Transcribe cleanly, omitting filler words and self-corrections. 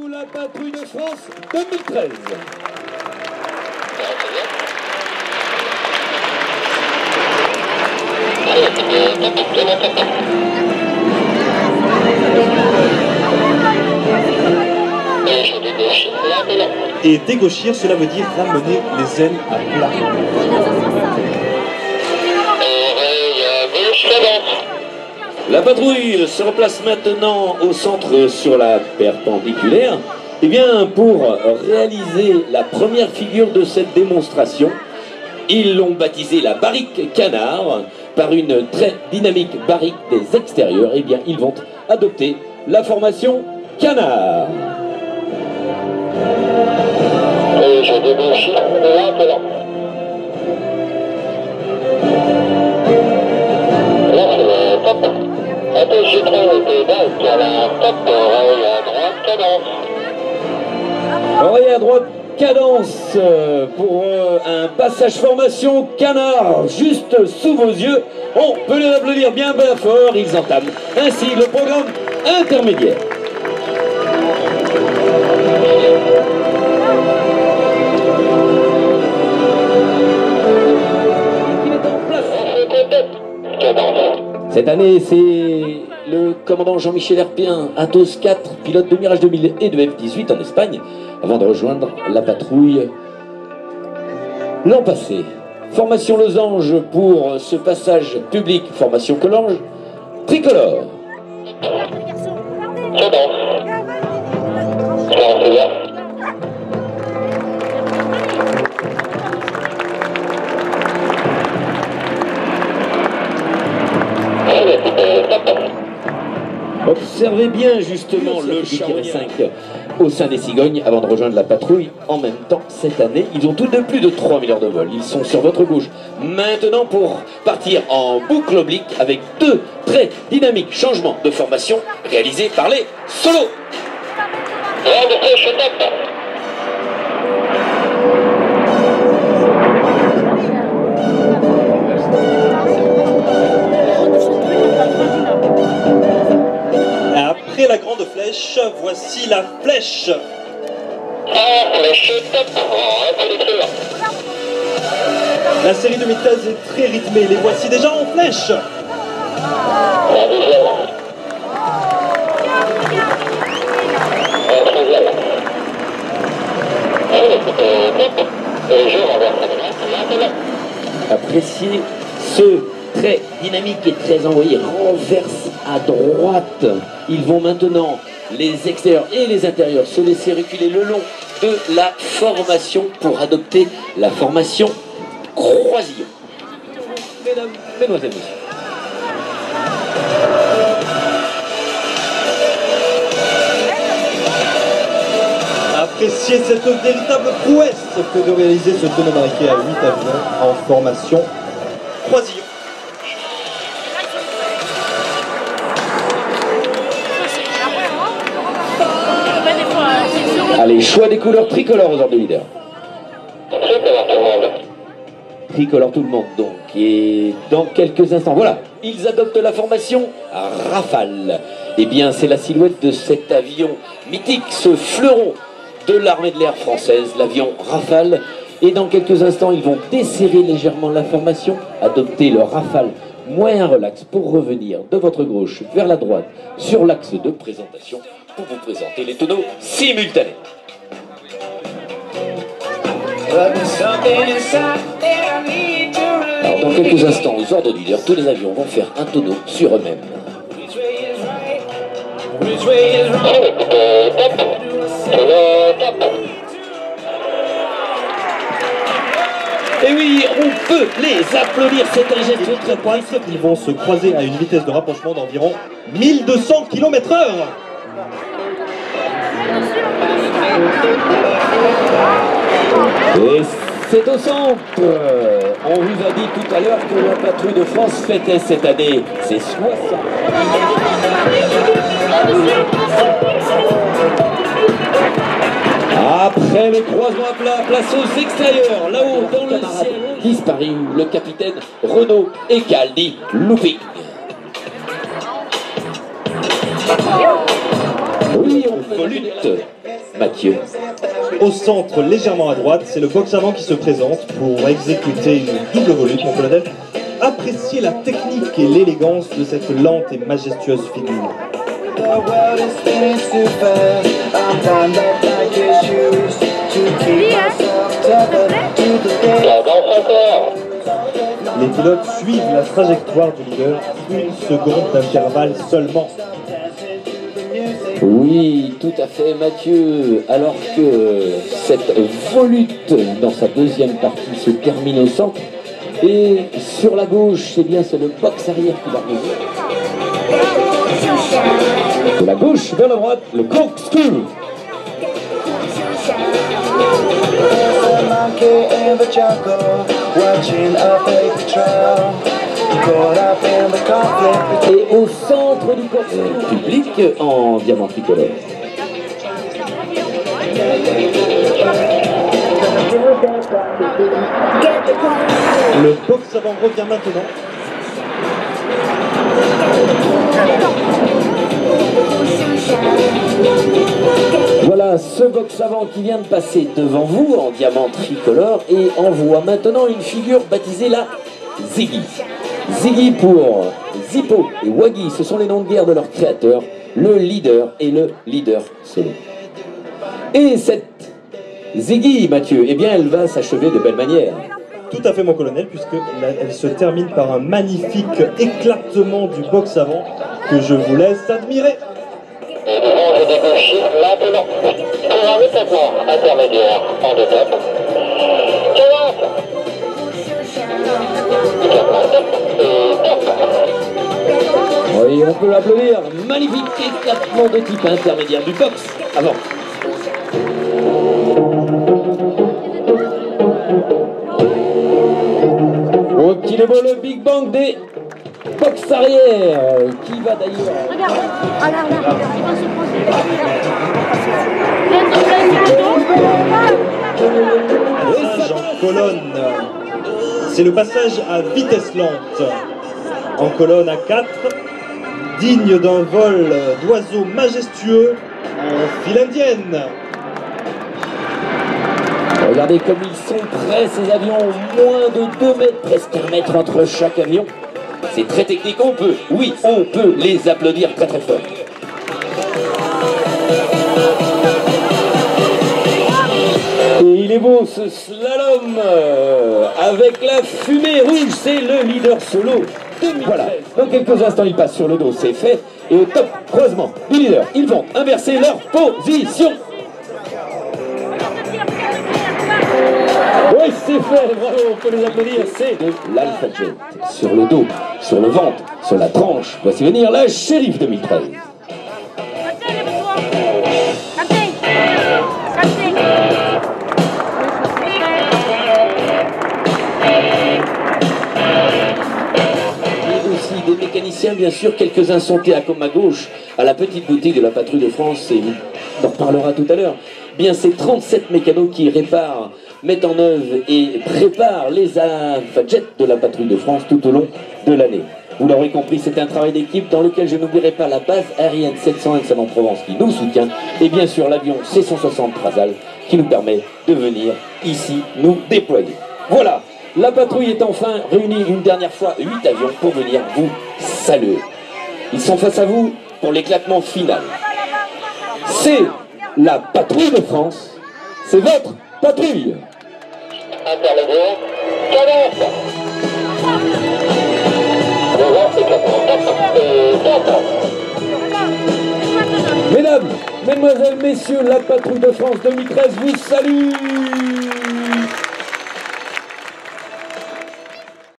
vous la patrouille de France 2013. Et dégauchir, cela veut dire ramener les ailes à plat. La patrouille se replace maintenant au centre sur la perpendiculaire. Eh bien, pour réaliser la première figure de cette démonstration, ils l'ont baptisée la barrique canard, par une très dynamique barrique des extérieurs. Eh bien, ils vont adopter la formation canard. Et je débouche maintenant. Là, c'est top. Attachez trop le pédale, canard, top, oreille à droite, cadence. Oreille à droite, cadence pour un passage formation canard juste sous vos yeux. On peut les applaudir bien fort, ils entament ainsi le programme intermédiaire. Cette année, c'est le commandant Jean-Michel Herpien, Athos 4, pilote de Mirage 2000 et de F-18 en Espagne, avant de rejoindre la patrouille l'an passé. Formation Losange pour ce passage public, formation Collange, tricolore. Observez bien justement le charnier 5 au sein des cigognes avant de rejoindre la patrouille. En même temps, cette année, ils ont tous de plus de 3000 heures de vol. Ils sont sur votre gauche. Maintenant, pour partir en boucle oblique avec deux très dynamiques changements de formation réalisés par les solos. Après la grande flèche, voici la flèche. La série 2013 est très rythmée, les voici déjà en flèche. Appréciez ce très dynamique et très envoyé renverse à droite. Ils vont maintenant, les extérieurs et les intérieurs, se laisser reculer le long de la formation pour adopter la formation croisillon. Mesdames, mesdemoiselles, messieurs. Appréciez cette véritable prouesse que de réaliser ce tonneau mariqué à 8 avions en formation croisillon. Allez, choix des couleurs tricolores aux ordres de leader. Tricolore tout le monde donc. Et dans quelques instants, voilà, ils adoptent la formation Rafale. Eh bien, c'est la silhouette de cet avion mythique, ce fleuron de l'armée de l'air française, l'avion Rafale. Et dans quelques instants, ils vont desserrer légèrement la formation, adopter le Rafale moins relax pour revenir de votre gauche vers la droite sur l'axe de présentation pour vous présenter les tonneaux simultanés. Alors dans quelques instants, aux ordres du leader, tous les avions vont faire un tonneau sur eux-mêmes. Et oui, on peut les applaudir, c'est un geste très précis. Ils vont se croiser à une vitesse de rapprochement d'environ 1200 km/h. Et c'est au centre. On vous a dit tout à l'heure que la patrouille de France fêtait cette année ses 60. Après le croisement à plat, place aux extérieurs, là-haut dans le ciel, disparu le capitaine Renaud Ecaldi Looping. Oui, oui, on volute, Mathieu. Au centre, légèrement à droite, c'est le box avant qui se présente pour exécuter une double volute, mon colonel. Appréciez la technique et l'élégance de cette lente et majestueuse figure. Les pilotes suivent la trajectoire du leader, une seconde d'intervalle seulement. Oui, tout à fait, Mathieu. Alors que cette volute dans sa deuxième partie se termine au centre, et sur la gauche, c'est le box arrière qui va arriver. De la gauche vers la droite, le corkscrew. Et au centre du corkscrew, public en diamant tricolore. Le box avant revient maintenant. Voilà ce box avant qui vient de passer devant vous en diamant tricolore et envoie maintenant une figure baptisée la Ziggy. Ziggy pour Zippo et Waggy, ce sont les noms de guerre de leurs créateurs, le leader et le leader solo. Et cette Ziggy, Mathieu, eh bien elle va s'achever de belle manière. Tout à fait, mon colonel, puisque elle se termine par un magnifique éclatement du box avant que je vous laisse admirer. Et devant, je débouche maintenant pour un éclatement intermédiaire en deux temps. 40. Oui, on peut l'applaudir. Magnifique éclatement de type intermédiaire du box avant. Oh, qu'il est beau le Big Bang des box arrière qui va d'ailleurs. Regarde, regarde. Passage en colonne. C'est le passage à vitesse lente. En colonne à 4, digne d'un vol d'oiseau majestueux en file indienne. Regardez comme ils sont prêts, ces avions, moins de 2 mètres, presque 1 mètre entre chaque avion. C'est très technique, on peut, oui, on peut les applaudir très très fort. Et il est beau ce slalom avec la fumée rouge, c'est le leader solo. Voilà, dans quelques instants il passe sur le dos, c'est fait. Et au top croisement du leader, ils vont inverser leur position. Oui, c'est fait, bravo, on peut les applaudir, c'est de l'Alpha Jet. Sur le dos, sur le ventre, sur la tranche, voici venir la Shérif 2013. Et aussi des mécaniciens, bien sûr, quelques-uns sont à comme à gauche, à la petite boutique de la Patrouille de France, et on en reparlera tout à l'heure. Bien, c'est 37 mécanos qui réparent, mettent en œuvre et préparent les Alpha Jet de la Patrouille de France tout au long de l'année. Vous l'aurez compris, c'est un travail d'équipe dans lequel je n'oublierai pas la base aérienne 701 de Salon-Provence qui nous soutient et bien sûr l'avion C-160 Trasal qui nous permet de venir ici nous déployer. Voilà, la patrouille est enfin réunie une dernière fois, 8 avions pour venir vous saluer. Ils sont face à vous pour l'éclatement final. C'est la Patrouille de France, c'est votre patrouille. Intermédiaire, cadence. Devant, éclatement 4 et 4. Mesdames, mesdemoiselles, messieurs, la Patrouille de France 2013 vous salue.